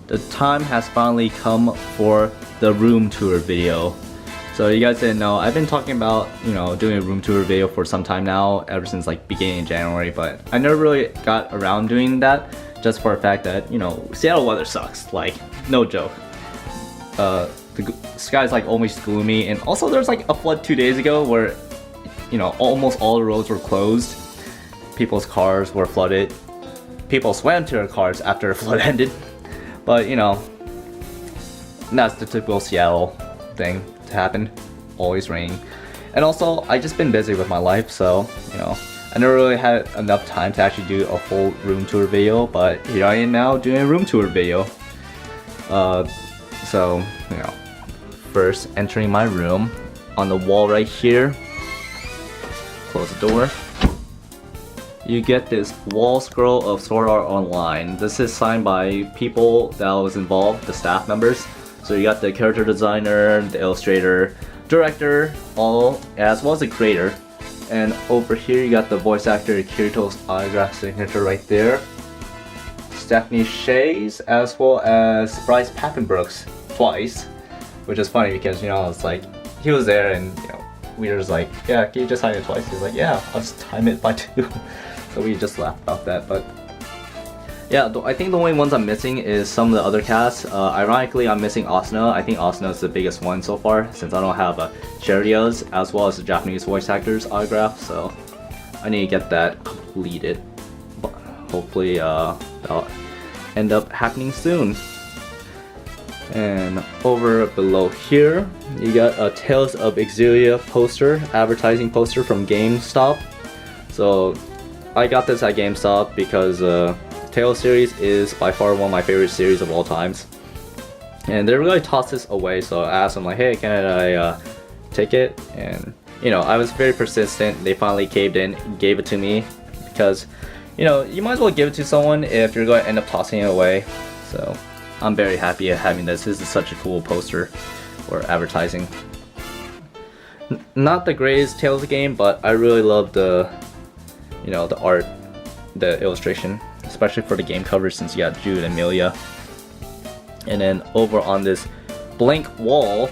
the time has finally come for the room tour video. So you guys didn't know, I've been talking about, doing a room tour video for some time now, ever since like beginning of January, but I never really got around doing that, just for the fact that, Seattle weather sucks, like, no joke. The sky's like always gloomy, and also there's like a flood 2 days ago where, almost all the roads were closed. People's cars were flooded. People swam to their cars after the flood ended. But, that's the typical Seattle thing to happen. Always raining. And also, I just been busy with my life, so, I never really had enough time to actually do a full room tour video, but here I am now doing a room tour video. So, first entering my room, on the wall right here, close the door, you get this wall scroll of Sword Art Online. This is signed by people that was involved, the staff members. So you got the character designer, the illustrator, director, all, as well as the creator. And over here you got the voice actor Kirito's autograph signature right there. Stephanie Shay's, as well as Bryce Papenbrook's twice. Which is funny because, it's like, he was there and, we were just like, yeah, can you just sign it twice? He was like, yeah, I'll just time it by 2. So we just laughed about that, but yeah, I think the only ones I'm missing is some of the other casts. Ironically, I'm missing Asuna. I think Asuna is the biggest one so far, since I don't have Cherryo's as well as the Japanese voice actor's autograph, so I need to get that completed. But hopefully that'll end up happening soon. And over below here, you got a Tales of Exillia poster, advertising poster from GameStop. So I got this at GameStop because Tales series is by far one of my favorite series of all times. And they really tossed this away, so I asked them like, hey, can I take it? And I was very persistent. They finally caved in, gave it to me, because you might as well give it to someone if you're going to end up tossing it away. So I'm very happy at having this. This is such a cool poster or advertising. Not the greatest Tales game, but I really love the the art, the illustration, especially for the game cover, since you got Jude and Amelia. And then over on this blank wall,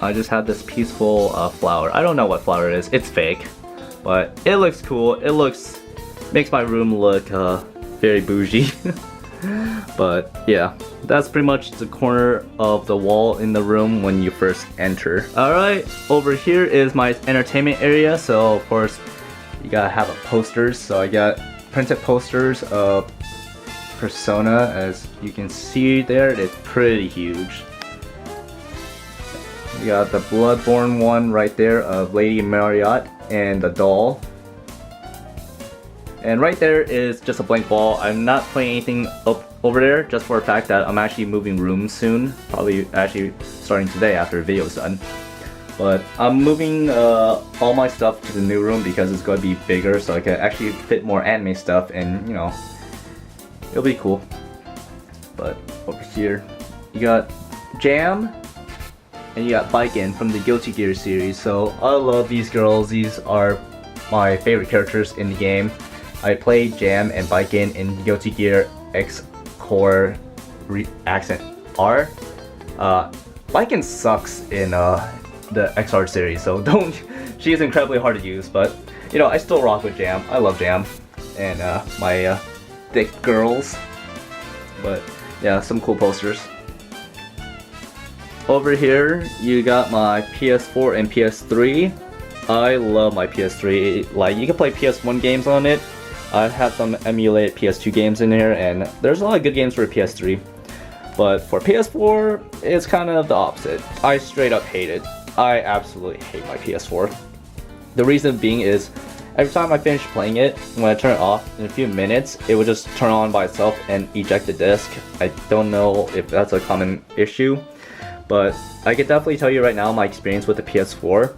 I just have this peaceful flower. I don't know what flower it is. It's fake, but it looks cool. It makes my room look very bougie. But yeah, that's pretty much the corner of the wall in the room when you first enter. Alright, over here is my entertainment area. So of course, you gotta have posters. So I got printed posters of Persona. As you can see there, it's pretty huge. You got the Bloodborne one right there of Lady Marriott and the doll. And right there is just a blank wall. I'm not putting anything up over there, just for the fact that I'm actually moving rooms soon. Probably actually starting today after the video is done. But I'm moving all my stuff to the new room because it's going to be bigger, so I can actually fit more anime stuff, and it'll be cool. But over here, you got Jam, and you got Baiken from the Guilty Gear series. So I love these girls. These are my favorite characters in the game. I played Jam and Baiken in Guilty Gear X Core Accent R. Baiken sucks in the XR series, so don't. She is incredibly hard to use, but I still rock with Jam. I love Jam and my thick girls. But yeah, some cool posters. Over here, you got my PS4 and PS3. I love my PS3. Like, you can play PS1 games on it. I have some emulated PS2 games in here, and there's a lot of good games for PS3. But for PS4, it's kind of the opposite. I straight up hate it. I absolutely hate my PS4. The reason being is, every time I finish playing it, when I turn it off, in a few minutes, it would just turn on by itself and eject the disc. I don't know if that's a common issue, but I can definitely tell you right now my experience with the PS4.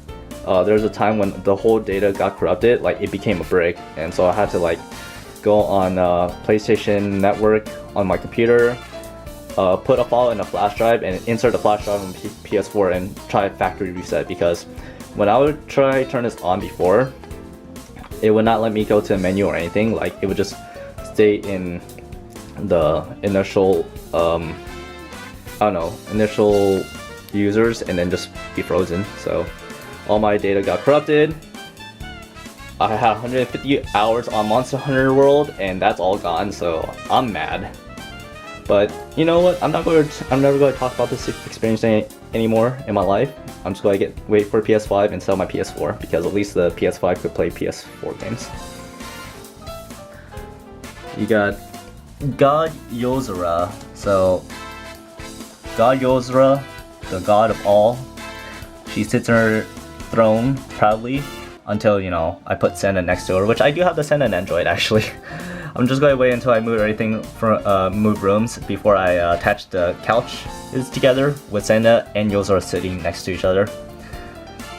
There was a time when the whole data got corrupted, like it became a brick, and so I had to like go on PlayStation Network on my computer, put a file in a flash drive and insert the flash drive on PS4 and try factory reset, because when I would try turn this on before, it would not let me go to a menu or anything. Like, it would just stay in the initial I don't know, initial users and then just be frozen. So all my data got corrupted. I had 150 hours on Monster Hunter World and that's all gone, so I'm mad. But you know what? I'm never going to talk about this experience anymore in my life. I'm just going to wait for PS5 and sell my PS4 because at least the PS5 could play PS4 games. You got God Yozora. So God Yozora, the god of all, she sits on her throne proudly until, you know, I put Senna next to her, which I do have the Senna Android actually. I'm just going to wait until I move everything from move rooms before I attach the couch together with Senna and Yozora sitting next to each other.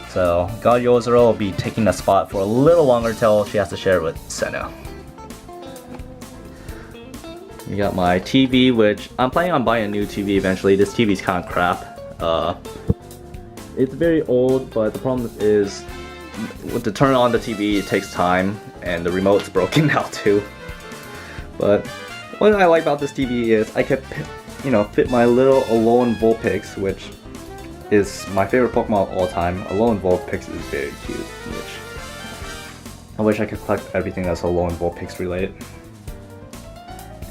So God Yozora will be taking the spot for a little longer till she has to share it with Senna. You got my TV, which I'm planning on buying a new TV eventually. This TV is kind of crap. It's very old, but the problem is to turn on the TV it takes time, and the remote's broken now too. But what I like about this TV is I could, you know, fit my little Alolan Vulpix, which is my favorite Pokemon of all time. Alolan Vulpix is very cute, which I wish I could collect everything that's Alolan Vulpix related.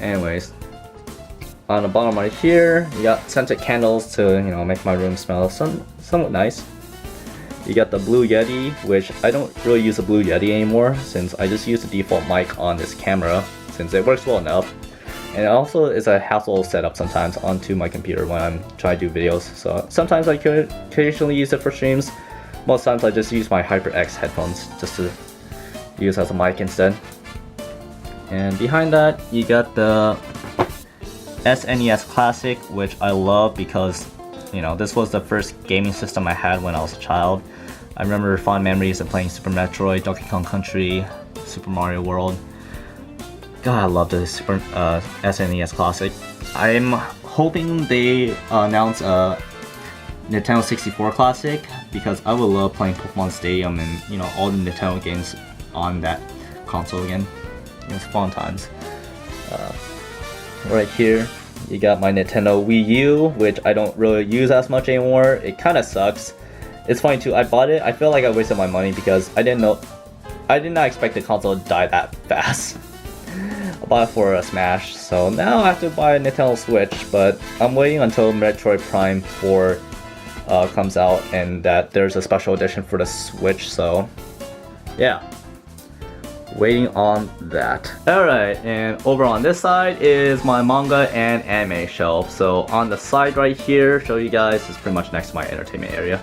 Anyways, on the bottom right here, you got scented candles to, you know, make my room smell somewhat nice. You got the Blue Yeti, which I don't really use the Blue Yeti anymore since I just use the default mic on this camera since it works well enough. And it also is a hassle setup sometimes onto my computer when I'm trying to do videos. So sometimes I could occasionally use it for streams. Most times I just use my HyperX headphones just to use as a mic instead. And behind that, you got the SNES Classic, which I love because, you know, this was the first gaming system I had when I was a child. I remember fond memories of playing Super Metroid, Donkey Kong Country, Super Mario World. God, I love the SNES Classic. I'm hoping they announce a Nintendo 64 Classic because I would love playing Pokemon Stadium and, you know, all the Nintendo games on that console again. It's fun times. Right here, you got my Nintendo Wii U, which I don't really use as much anymore. It kind of sucks. It's funny too. I bought it. I feel like I wasted my money because I did not expect the console to die that fast. I bought it for a Smash, so now I have to buy a Nintendo Switch. But I'm waiting until Metroid Prime 4 comes out and that there's a special edition for the Switch. So yeah. Waiting on that. Alright, and over on this side is my manga and anime shelf. So on the side right here, show you guys, is pretty much next to my entertainment area.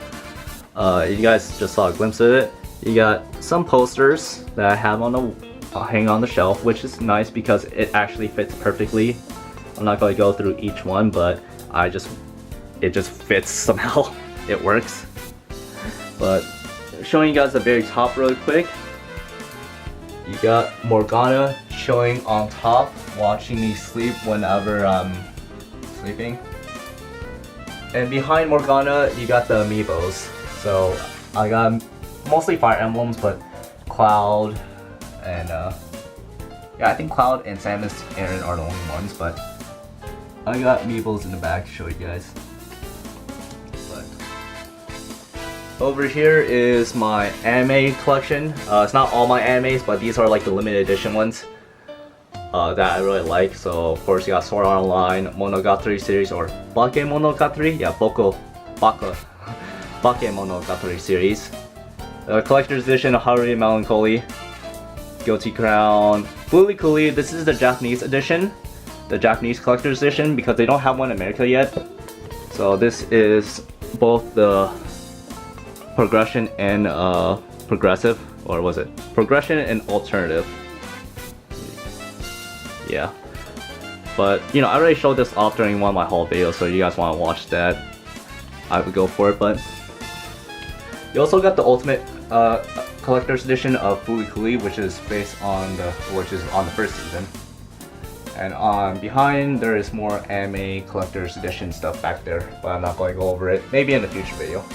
You guys just saw a glimpse of it. You got some posters that I have on the hanging on the shelf, which is nice because it actually fits perfectly. I'm not going to go through each one, but it just fits somehow. It works. But showing you guys the very top really quick. You got Morgana chilling on top, watching me sleep whenever I'm sleeping. And behind Morgana, you got the amiibos. So I got mostly Fire Emblems, but Cloud and yeah, I think Cloud and Samus Aran are the only ones. But I got amiibos in the back to show you guys. Over here is my anime collection. It's not all my animes, but these are like the limited edition ones that I really like. So of course you got Sword Art Online, Monogatari series, or Bake Monogatari? Yeah, Bake Monogatari series. Collector's edition of Haruhi Melancholy, Guilty Crown, Fooly Cooly. This is the Japanese edition, the Japanese collector's edition, because they don't have one in America yet. So this is both the progression and progressive, or was it progression and alternative? Yeah, but you know, I already showed this off during one of my haul videos, so you guys want to watch that, I would go for it. But you also got the ultimate collector's edition of Fooly Cooly, which is on the first season. And on behind there is more anime collector's edition stuff back there, but I'm not going to go over it. Maybe in a future video.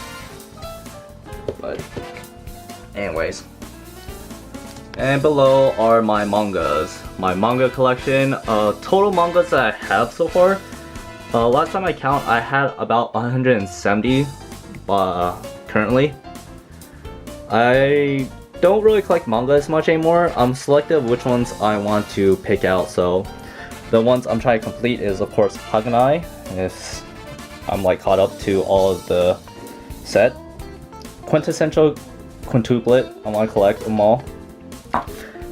But anyways, And below are my mangas. My manga collection. Total mangas that I have so far. Last time I count, I had about 170 currently. I don't really collect manga as much anymore. I'm selective which ones I want to pick out. So the ones I'm trying to complete is of course Haganai. I'm like caught up to all of the set. Quintessential Quintuplet, I want to collect them all.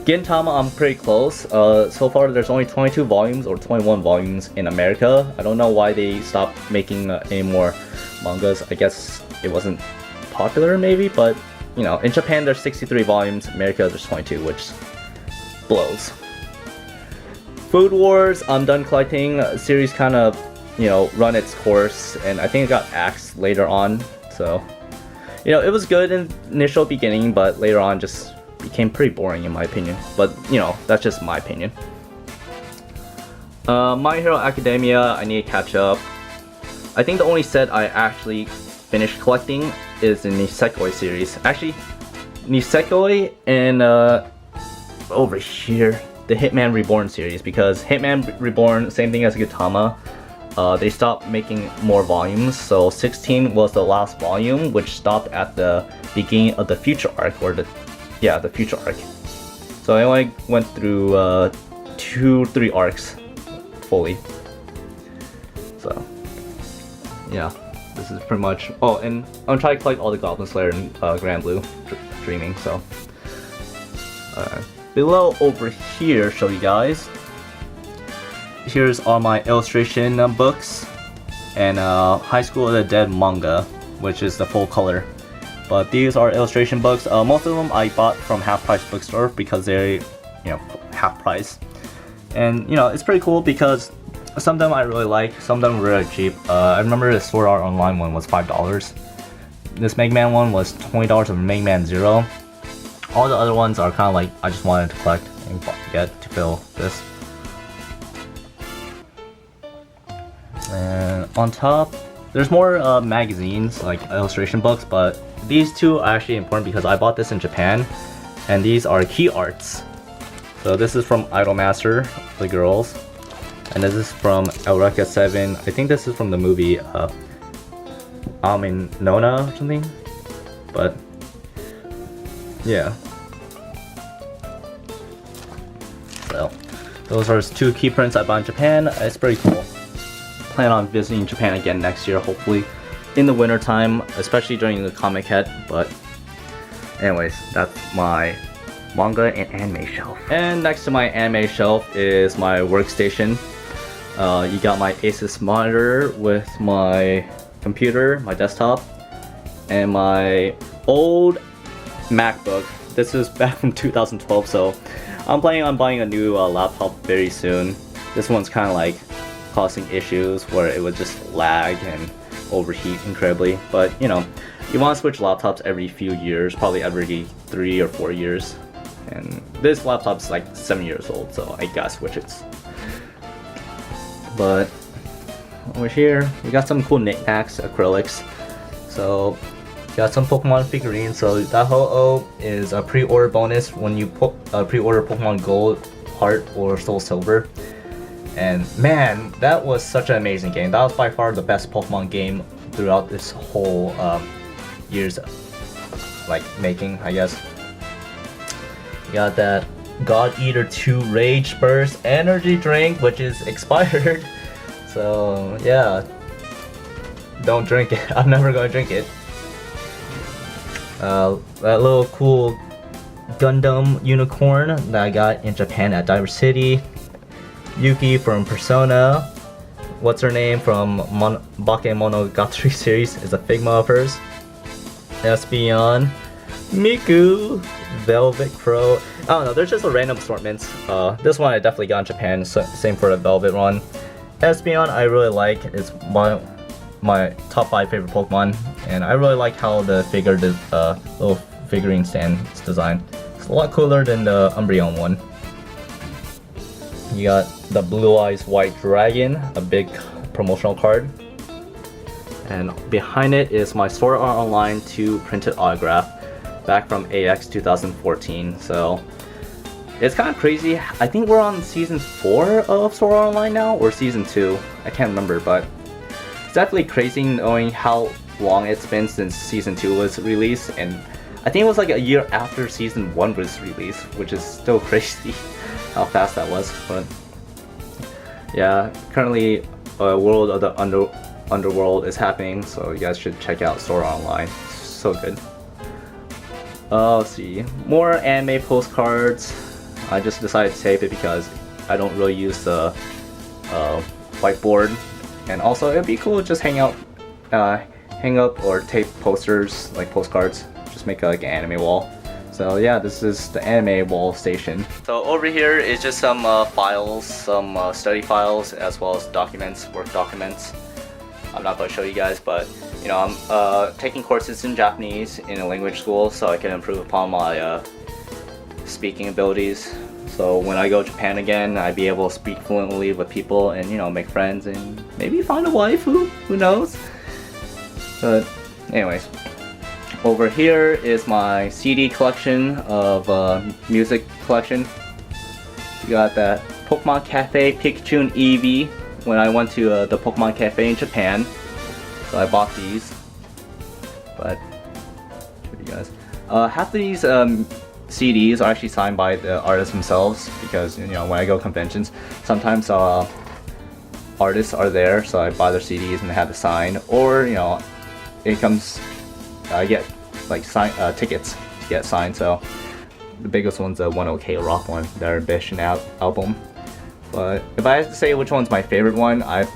Gintama, I'm pretty close. So far there's only 22 volumes or 21 volumes in America. I don't know why they stopped making any more mangas. I guess it wasn't popular maybe, but you know, in Japan there's 63 volumes, America there's 22, which blows. Food Wars, I'm done collecting. Series kind of, you know, run its course, and I think it got axed later on. So, you know, it was good in initial beginning, but later on just became pretty boring in my opinion. But, you know, that's just my opinion. My Hero Academia, I need to catch up. I think the only set I actually finished collecting is the Nisekoi series. Actually, Nisekoi and over here, the Hitman Reborn series, because Hitman Reborn, same thing as Gintama, they stopped making more volumes, so 16 was the last volume, which stopped at the beginning of the future arc, or the future arc. So I only went through 2-3 arcs fully. So yeah, this is pretty much. Oh, and I'm trying to collect all the Goblin Slayer and Grand Blue Dreaming. So below over here, show you guys. Here's all my illustration books and High School of the Dead manga, which is the full color. But these are illustration books. Most of them I bought from Half Price Bookstore because they're, you know, half price. And you know, it's pretty cool because some of them I really like, some of them were really cheap. I remember the Sword Art Online one was $5. This Mega Man one was $20 of Mega Man Zero. All the other ones are kind of like I just wanted to collect and get to fill this. And on top, there's more magazines, like illustration books, but these two are actually important because I bought this in Japan, and these are key arts. So this is from Idolmaster, the girls, and this is from Eureka 7. I think this is from the movie Amin Nona or something, but yeah. So those are two key prints I bought in Japan. It's pretty cool. Plan on visiting Japan again next year, hopefully in the winter time, especially during the Comic Head. But anyways, that's my manga and anime shelf. And next to my anime shelf is my workstation. You got my Asus monitor with my computer, my desktop, and my old MacBook. This is back from 2012, so I'm planning on buying a new laptop very soon. This one's kind of like causing issues where it would just lag and overheat incredibly. But you know, you want to switch laptops every few years, probably every 3 or 4 years. And this laptop's like 7 years old, so I gotta switch it. But over here, we got some cool knickknacks, acrylics. So got some Pokemon figurines. So that Ho-Oh is a pre-order bonus when you pre-order Pokemon Gold, Heart, or Soul Silver. And man, that was such an amazing game. That was by far the best Pokemon game throughout this whole years like making, I guess. You got that God Eater 2 Rage Burst energy drink, which is expired. So yeah, don't drink it. I'm never gonna drink it. That little cool Gundam unicorn that I got in Japan at Diver City. Yuki from Persona. What's her name from Bakemonogatari series is a Figma of hers. Espeon. Miku. Velvet Crow. I don't know, there's just a random assortments. This one I definitely got in Japan, so same for the Velvet one. Espeon I really like. It's my top 5 favorite Pokemon, and I really like how the little figurine stand is designed. It's a lot cooler than the Umbreon one. You got the Blue Eyes White Dragon, a big promotional card. And behind it is my Sword Art Online 2 printed autograph back from AX 2014. So It's kind of crazy. I think we're on season 4 of Sword Art Online now, or season 2. I can't remember, but it's definitely crazy knowing how long it's been since season 2 was released, and I think it was like a year after season 1 was released, which is still crazy how fast that was. But yeah, currently World of the Underworld is happening, so you guys should check out Sword Art Online. It's so good. Let's see, more anime postcards. I just decided to tape it because I don't really use the whiteboard, and also it'd be cool to just hang up or tape posters like postcards. Just make like an anime wall. So yeah, this is the anime wall station. So over here is just some files, some study files, as well as documents, work documents. I'm not going to show you guys, but you know, I'm taking courses in Japanese in a language school so I can improve upon my speaking abilities. So when I go to Japan again, I'd be able to speak fluently with people and, you know, make friends and maybe find a waifu, who knows? But anyways, over here is my CD collection of music collection. You got that Pokemon Cafe Pikachu and Eevee when I went to the Pokemon Cafe in Japan. So I bought these. But show you guys. Half of these CDs are actually signed by the artists themselves, because you know, when I go conventions, sometimes artists are there, so I buy their CDs and they have the sign, or you know, it comes, I get like tickets to get signed. So the biggest one's a 10K Rock one, their Ambition album. But if I had to say which one's my favorite one, I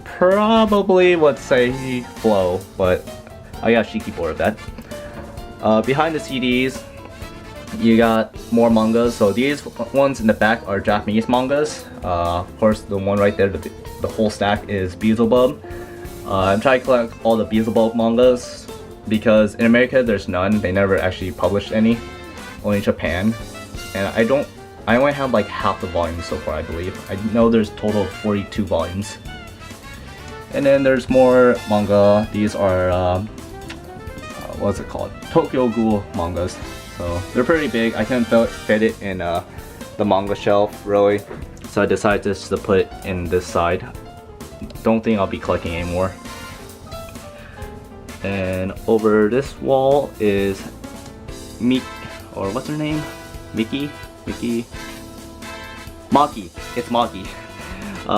probably would say Flow, but I got a cheeky board of that. Behind the CDs, you got more mangas. So these ones in the back are Japanese mangas. Of course, the one right there, the whole stack is Beelzebub. I'm trying to collect all the Beelzebub mangas because in America there's none. They never actually published any, only in Japan. And I only have like half the volumes so far, I believe. I know there's a total of 42 volumes. And then there's more manga. These are, what's it called? Tokyo Ghoul mangas. So they're pretty big. I couldn't fit it in the manga shelf, really. So I decided just to put it in this side. Don't think I'll be collecting anymore. And over this wall is what's her name? Maki. It's Maki.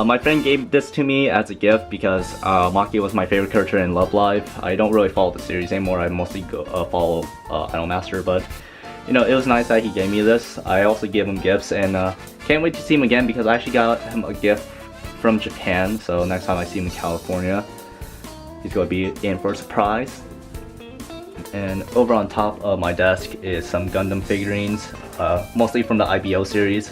My friend gave this to me as a gift because Maki was my favorite character in Love Live. I don't really follow the series anymore. I mostly follow Idolmaster, but you know, it was nice that he gave me this. I also give him gifts, and can't wait to see him again because I actually got him a gift from Japan. So next time I see him in California, he's going to be in for a surprise. And over on top of my desk is some Gundam figurines, mostly from the IBO series,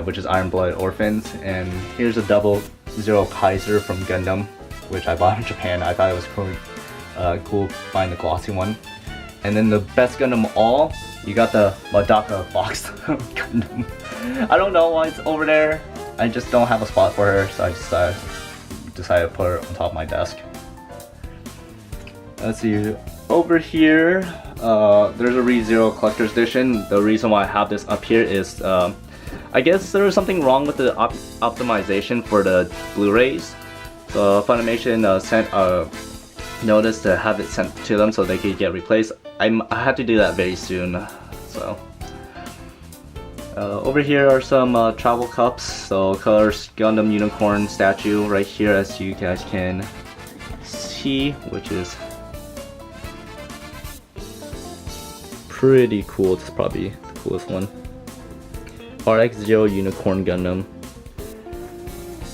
which is Iron Blood Orphans. And here's a Double Zero Kaiser from Gundam, which I bought in Japan. I thought it was cool buying the glossy one. And then the best Gundam of all, you got the Madaka box Gundam. I don't know why it's over there. I just don't have a spot for her, so I just decided to put her on top of my desk. Let's see. Over here, there's a ReZero Collector's Edition. The reason why I have this up here is, I guess there was something wrong with the optimization for the Blu-rays. So Funimation sent a notice to have it sent to them so they could get replaced. I have to do that very soon. So over here are some travel cups. So colors Gundam Unicorn statue right here, as you guys can see, which is pretty cool. It's probably the coolest one. RX-0 Unicorn Gundam.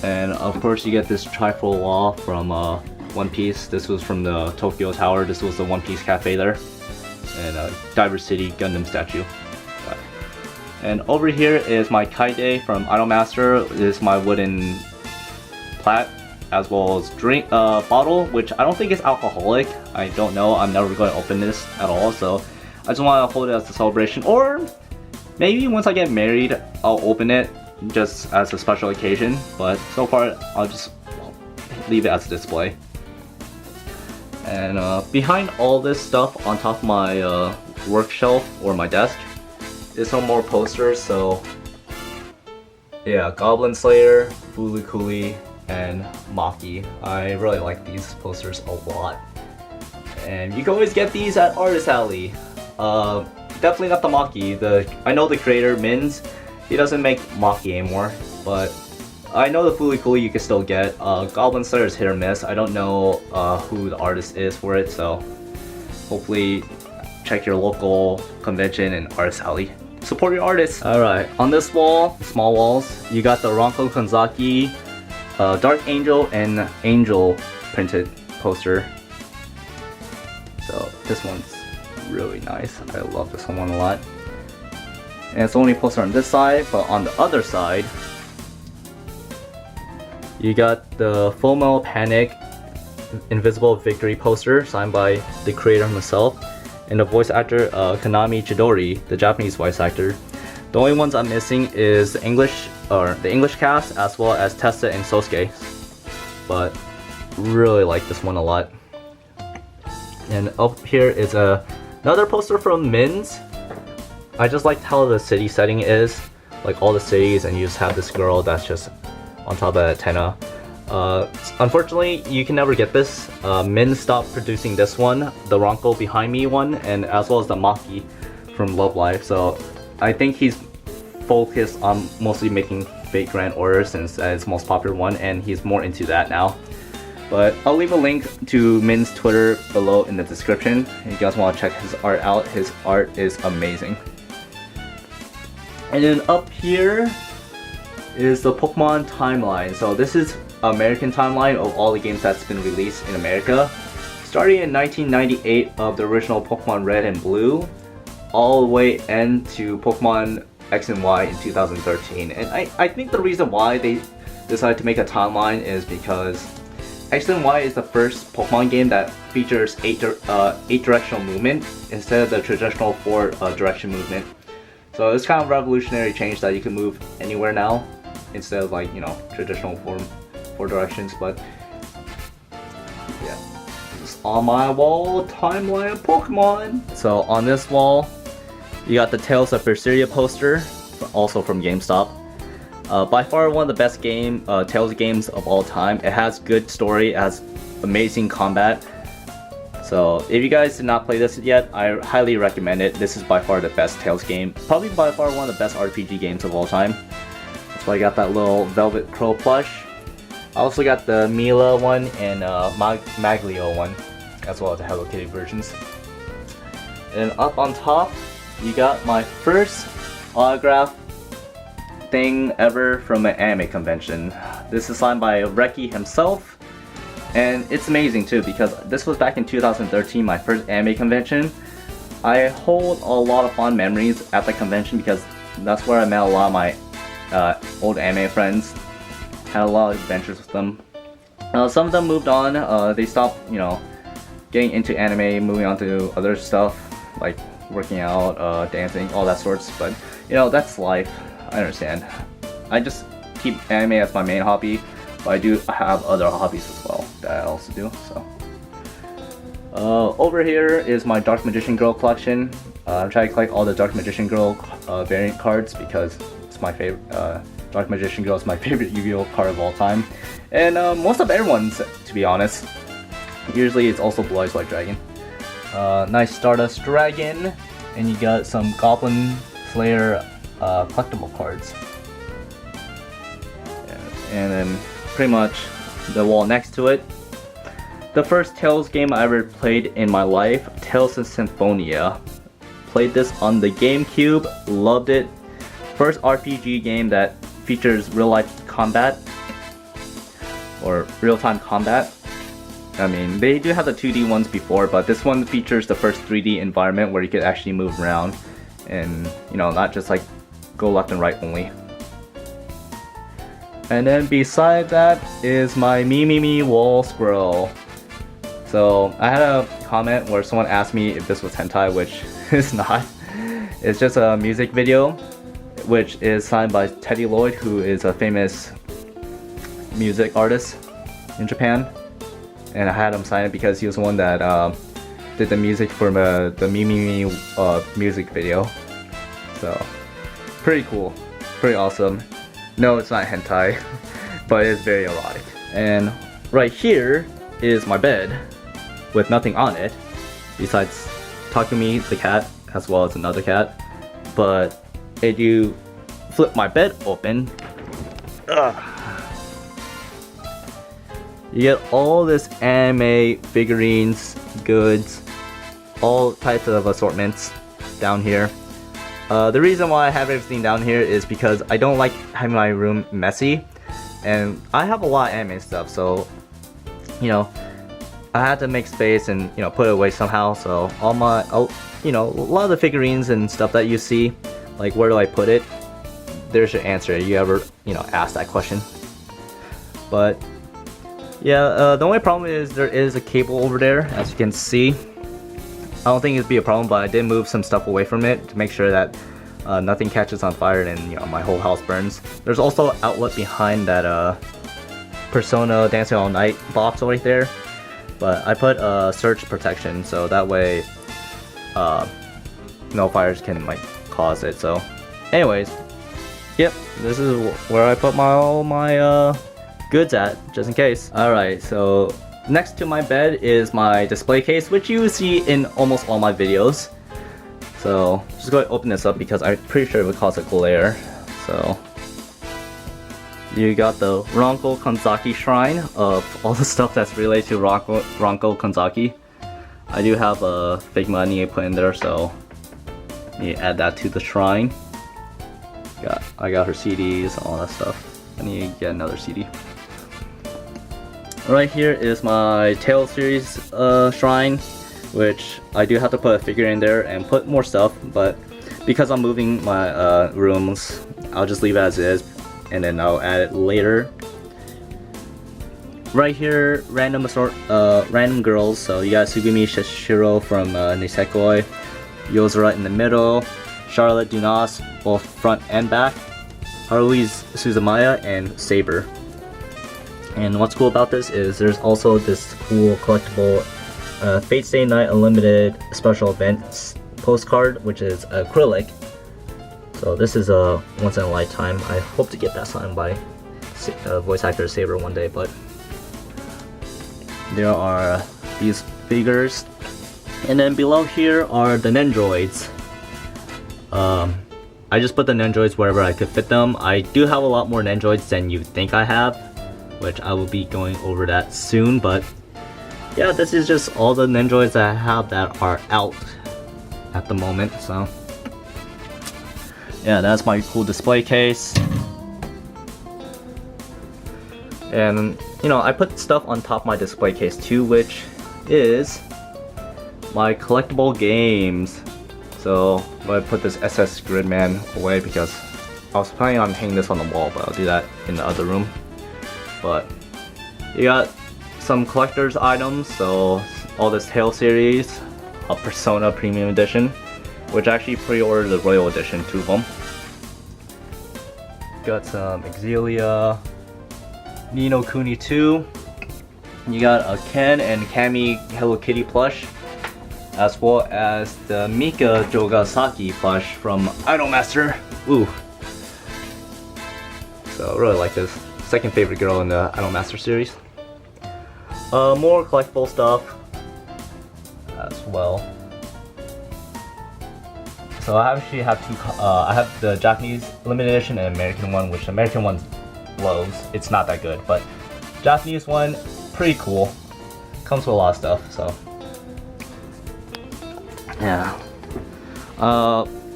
And of course you get this trifold wall from One Piece. This was from the Tokyo Tower. This was the One Piece cafe there. And Diver City Gundam statue. And over here is my Kaide from Idolmaster. This is my wooden plat, as well as drink bottle, which I don't think is alcoholic. I don't know. I'm never going to open this at all. So I just want to hold it as a celebration, or maybe once I get married, I'll open it just as a special occasion. But so far, I'll just leave it as a display. And behind all this stuff on top of my work shelf or my desk is some more posters. So yeah, Goblin Slayer, Fooly Cooly, and Maki. I really like these posters a lot. And you can always get these at Artist Alley. Definitely not the Maki. I know the creator, Mins, he doesn't make Maki anymore, but I know the Fooly Cooly you can still get. Goblin Slayer is hit or miss. I don't know who the artist is for it, so hopefully check your local convention and Artist Alley. Support your artists. Alright, on this wall, small walls, you got the Ranko Kanzaki, Dark Angel, and Angel printed poster. So this one's really nice. I love this one a lot. And it's only poster on this side, but on the other side, you got the Full Metal Panic Invisible Victory poster signed by the creator himself. And the voice actor Kanami Chidori, the Japanese voice actor. The only ones I'm missing is the English cast as well as Tessa and Sosuke. But really like this one a lot. And up here is another poster from Mins. I just liked how the city setting is, like all the cities, and you just have this girl that's just on top of an antenna. Unfortunately, you can never get this. Min stopped producing this one, the Ranko Behind Me one, and as well as the Maki from Love Live. So I think he's focused on mostly making Fate Grand Order since it's the most popular one, and he's more into that now. But I'll leave a link to Min's Twitter below in the description. If you guys want to check his art out, his art is amazing. And then up here is the Pokemon timeline. So this is American timeline of all the games that's been released in America, starting in 1998 of the original Pokemon Red and Blue, all the way end to Pokemon X and Y in 2013. And I think the reason why they decided to make a timeline is because X and Y is the first Pokemon game that features 8 directional movement instead of the traditional 4 direction movement. So it's kind of a revolutionary change that you can move anywhere now instead of, like, you know, traditional 4 directions. But yeah, this is on my wall, timeline of Pokemon. So on this wall, you got the Tales of Berseria poster, also from GameStop. By far one of the best Tales games of all time. It has good story, it has amazing combat. So if you guys did not play this yet, I highly recommend it. This is by far the best Tales game. Probably by far one of the best RPG games of all time. That's why I got that little Velvet Crow plush. I also got the Mila one and Maglio one, as well as the Hello Kitty versions. And up on top, you got my first autograph thing ever from an anime convention. This is signed by Reki himself, and it's amazing too because this was back in 2013, my first anime convention. I hold a lot of fond memories at the convention because that's where I met a lot of my old anime friends. Had a lot of adventures with them. Some of them moved on. They stopped, you know, getting into anime, moving on to other stuff like working out, dancing, all that sorts. But you know, that's life. I understand. I just keep anime as my main hobby, but I do have other hobbies as well that I also do. So over here is my Dark Magician Girl collection. I'm trying to collect all the Dark Magician Girl variant cards because it's my favorite. Dark Magician Girl is my favorite Yu-Gi-Oh card of all time, and most of everyone's, to be honest. Usually it's also Blue Eyes White Dragon. Nice Stardust Dragon, and you got some Goblin Slayer collectible cards. And then pretty much the wall next to it. The first Tales game I ever played in my life, Tales of Symphonia. Played this on the GameCube, loved it. First RPG game that features real-life combat, or real-time combat. I mean, they do have the 2D ones before, but this one features the first 3D environment where you could actually move around and, you know, not just like go left and right only. And then beside that is my Me wall scroll. So I had a comment where someone asked me if this was hentai, which is not. It's just a music video, which is signed by Teddy Lloyd, who is a famous music artist in Japan. And I had him sign it because he was the one that did the music for the Me music video. So pretty cool, pretty awesome. No, it's not hentai, but it's very erotic. And right here is my bed with nothing on it besides Takumi the cat as well as another cat. But if you flip my bed open, you get all this anime figurines, goods, all types of assortments down here. The reason why I have everything down here is because I don't like having my room messy, and I have a lot of anime stuff, so you know, I had to make space and put it away somehow. So all my, a lot of the figurines and stuff that you see, like where do I put it? There's your answer. You ever ask that question? But yeah, the only problem is there is a cable over there, as you can see. I don't think it'd be a problem, but I did move some stuff away from it to make sure that nothing catches on fire and my whole house burns. There's also an outlet behind that Persona Dancing All Night box right there, but I put surge protection so that way no fires can cause it. So anyways, yep, this is where I put all my goods at, just in case. Alright, so next to my bed is my display case, which you see in almost all my videos. So just go ahead and open this up because I'm pretty sure it would cause a glare. So you got the Ranko Kanzaki shrine of all the stuff that's related to Ranko Kanzaki. I do have a Figma I need to put in there, so I need to add that to the shrine. I got her CDs, all that stuff. I need to get another CD. Right here is my Tail series shrine, which I do have to put a figure in there and put more stuff, but because I'm moving my rooms, I'll just leave it as is and then I'll add it later. Right here, random girls. So you got Sugumi Shishiro from Nisekoi, Yozora in the middle, Charlotte Dunas both front and back, Harui's Suzumaya, and Saber. And what's cool about this is there's also this cool collectible Fate Stay Night Unlimited special events postcard, which is acrylic. So this is a once in a lifetime. I hope to get that signed by voice actor Saber one day, but there are these figures. And then below here are the Nendroids. I just put the Nendroids wherever I could fit them. I do have a lot more Nendroids than you think I have, which I will be going over that soon, but yeah, this is just all the Nendroids that I have that are out at the moment. So yeah, that's my cool display case. And I put stuff on top of my display case too, which is my collectible games. So I'm going to put this SS Gridman away because I was planning on hanging this on the wall, but I'll do that in the other room. But you got some collector's items, so all this Tail series, a Persona Premium Edition, which I actually pre-ordered the Royal Edition, 2 of them. Got some Exilia, Ni no Kuni 2. You got a Ken and Kami Hello Kitty plush, as well as the Mika Jogasaki plush from Idolmaster. Ooh. So I really like this. Second favorite girl in the Idolmaster series. More collectible stuff as well. So I actually have two. I have the Japanese limited edition and American one, which the American one blows. It's not that good, but Japanese one pretty cool. Comes with a lot of stuff. So yeah.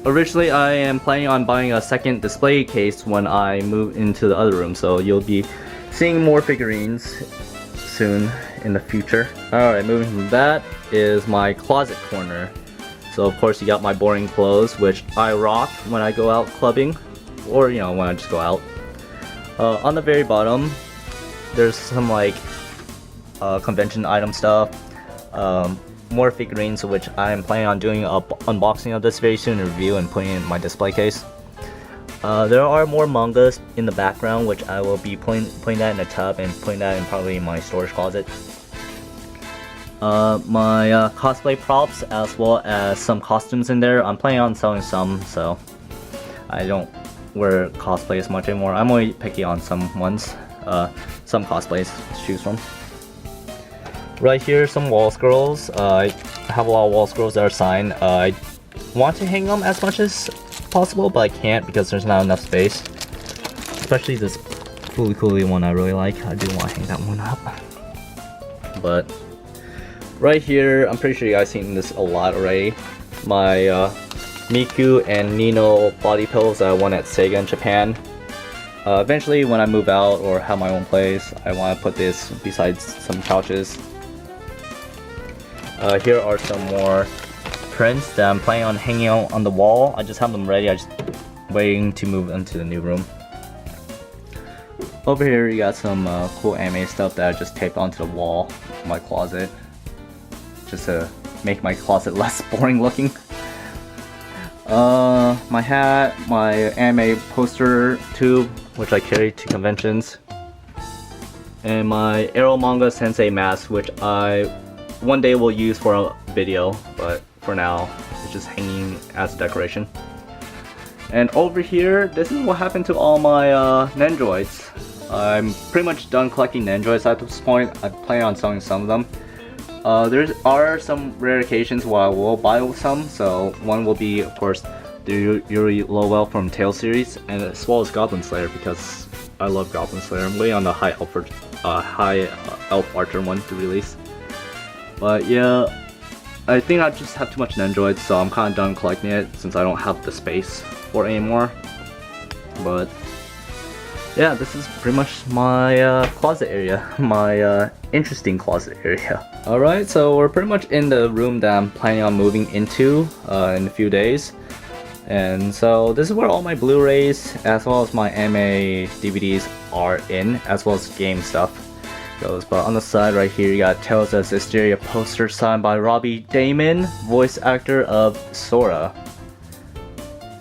Originally, I am planning on buying a second display case when I move into the other room, so you'll be seeing more figurines soon in the future. Alright, moving from that is my closet corner. So of course you got my boring clothes, which I rock when I go out clubbing, or when I just go out. On the very bottom, there's some convention item stuff. More figurines, which I am planning on doing an unboxing of this very soon, review, and putting in my display case. There are more mangas in the background, which I will be putting that in a tub and putting that in probably my storage closet. My cosplay props, as well as some costumes in there. I'm planning on selling some, so I don't wear cosplay as much anymore. I'm only picky on some ones, some cosplays to choose from. Right here, some wall scrolls. I have a lot of wall scrolls that are signed. I want to hang them as much as possible, but I can't because there's not enough space. Especially this Fooly one I really like. I do want to hang that one up. But right here, I'm pretty sure you guys seen this a lot already. My Miku and Nino body pillows that I won at Sega in Japan. Eventually, when I move out or have my own place, I want to put this besides some couches. Here are some more prints that I'm planning on hanging out on the wall. I just have them ready. I'm just waiting to move into the new room. Over here, you got some cool anime stuff that I just taped onto the wall of my closet, just to make my closet less boring looking. My hat, my anime poster tube, which I carry to conventions, and my Arrow Manga Sensei mask, which I one day will use for a video, but for now it's just hanging as a decoration. And over here, this is what happened to all my Nendroids. I'm pretty much done collecting Nendroids at this point. I plan on selling some of them. There are some rare occasions where I will buy some, so one will be, of course, the Yuri Lowell from Tales series, and as well as Goblin Slayer, because I love Goblin Slayer. I'm waiting on the High Elf Archer one to release. But yeah, I think I just have too much Nendroids, so I'm kind of done collecting it since I don't have the space for it anymore. But yeah, this is pretty much my closet area, my interesting closet area. Alright, so we're pretty much in the room that I'm planning on moving into in a few days. And so this is where all my Blu-rays as well as my anime DVDs are in, as well as game stuff goes. But on the side right here, you got Tales of Hysteria poster signed by Robbie Damon, voice actor of Sora.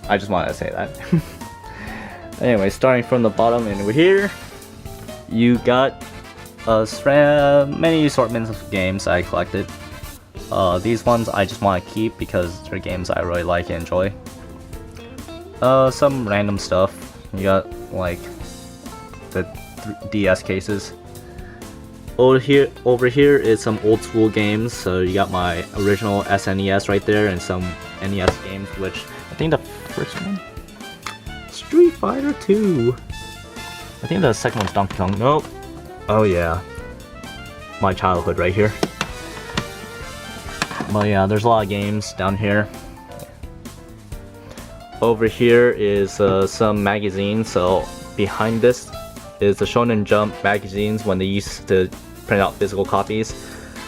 I just wanted to say that. Anyway, starting from the bottom and over here, you got many assortments of games I collected. These ones I just want to keep because they're games I really like and enjoy. Some random stuff. You got like the DS cases. Over here is some old school games. So you got my original SNES right there and some NES games, which I think the first one, Street Fighter 2. I think the second one's Donkey Kong. Nope. Oh yeah, my childhood right here. But yeah, there's a lot of games down here. Over here is some magazines. So behind this is the Shonen Jump magazines when they used to print out physical copies.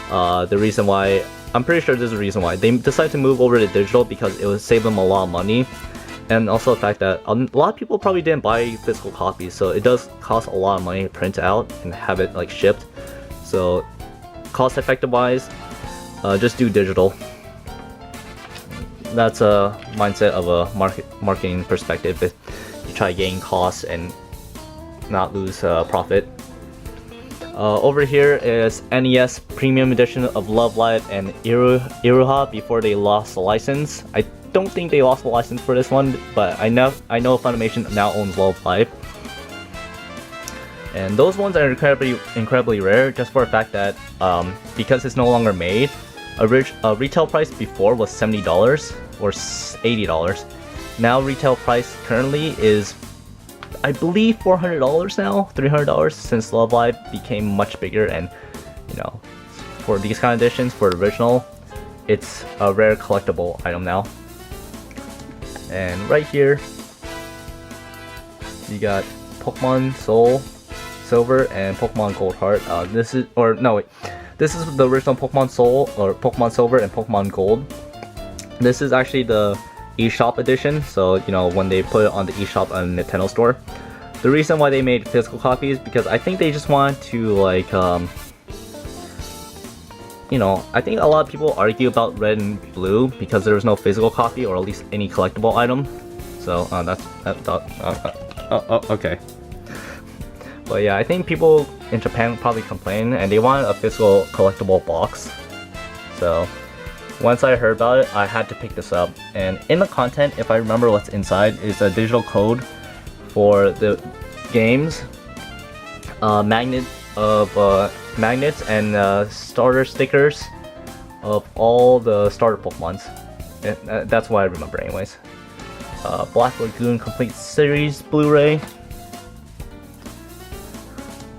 The reason why, I'm pretty sure there's a reason why they decided to move over to digital, because it would save them a lot of money. And also the fact that a lot of people probably didn't buy physical copies, so it does cost a lot of money to print out and have it like shipped. So cost effective wise, just do digital. That's a mindset of a marketing perspective. If you try to gain costs and not lose profit. Over here is NES Premium Edition of Love Live and Iruha before they lost the license. I don't think they lost the license for this one, but I know Funimation now owns Love Live. And those ones are incredibly rare, just for the fact that because it's no longer made, a retail price before was $70 or $80. Now retail price currently is, I believe, $400 now, $300, since Love Live became much bigger, and you know, for these kind of editions, for the original, it's a rare collectible item now. And right here, you got Pokemon Soul Silver and Pokemon Gold Heart. This is the original Pokemon Soul, or Pokemon Silver and Pokemon Gold. This is actually the eShop edition, so you know, when they put it on the eShop on the Nintendo store. The reason why they made physical copies, because I think they just wanted to like you know, I think a lot of people argue about red and blue because there was no physical copy, or at least any collectible item. So okay. But yeah, I think people in Japan probably complain and they want a physical collectible box. So Once I heard about it, I had to pick this up. And in the content, if I remember what's inside, is a digital code for the games, magnets and starter stickers of all the starter Pokemons. That's what I remember anyways. Black Lagoon Complete Series Blu-ray.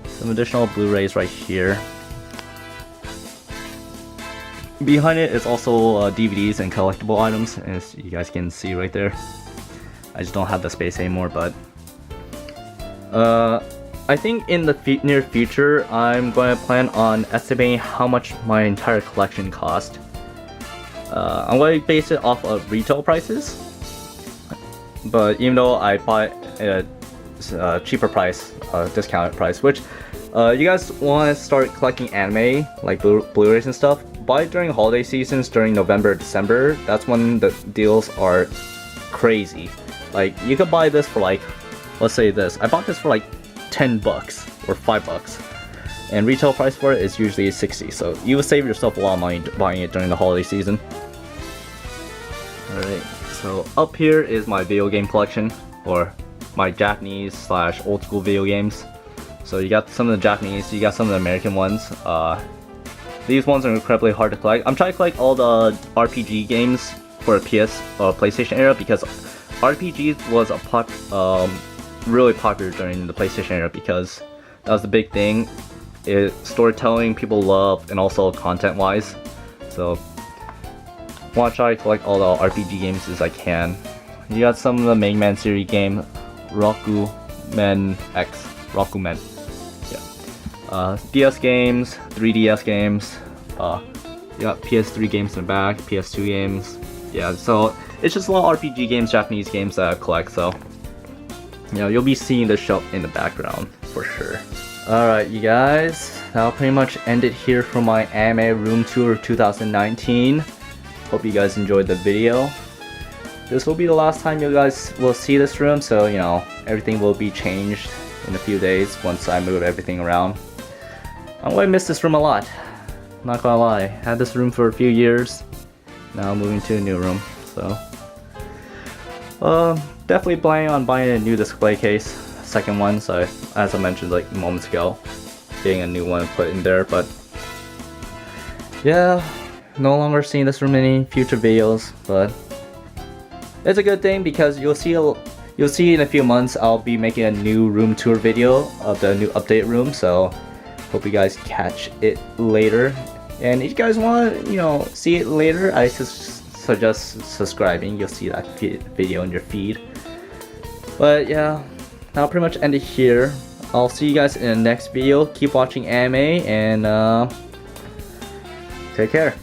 Some additional Blu-rays right here. Behind it is also DVDs and collectible items, as you guys can see right there. I just don't have the space anymore, but I think in the near future, I'm going to plan on estimating how much my entire collection cost. I'm going to base it off of retail prices, but even though I bought a cheaper price, discounted price, which you guys want to start collecting anime, like Blu-rays and stuff, buy it during holiday seasons, during November, December. That's when the deals are crazy. Like, you could buy this for like, let's say this, I bought this for like 10 bucks or 5 bucks, and retail price for it is usually 60, so you will save yourself a lot of money buying it during the holiday season. Alright, so up here is my video game collection, or my Japanese / old school video games. So you got some of the Japanese, you got some of the American ones. These ones are incredibly hard to collect. I'm trying to collect all the RPG games for the PlayStation era, because RPGs was really popular during the PlayStation era, because that was the big thing. Storytelling people love, and also content wise. So I want to try to collect all the RPG games as I can. You got some of the Mega Man series game, Rokumen X, Rokumen. Yeah. DS games, 3DS games. You got PS3 games in the back, PS2 games. Yeah, so it's just a lot of RPG games, Japanese games that I collect. So you know, you'll be seeing this show in the background for sure. Alright, you guys, that'll pretty much end it here for my anime room tour 2019. Hope you guys enjoyed the video. This will be the last time you guys will see this room, so you know, everything will be changed in a few days once I move everything around. I'm going to miss this room a lot, not gonna lie. Had this room for a few years, now I'm moving to a new room, so definitely planning on buying a new display case, second one, so as I mentioned like moments ago, getting a new one put in there. But yeah, no longer seeing this room in any future videos, but it's a good thing, because you'll see in a few months I'll be making a new room tour video of the new update room, so hope you guys catch it later. And if you guys want to, you know, see it later, I suggest subscribing. You'll see that video in your feed. But yeah, that'll pretty much end it here. I'll see you guys in the next video. Keep watching anime, and take care.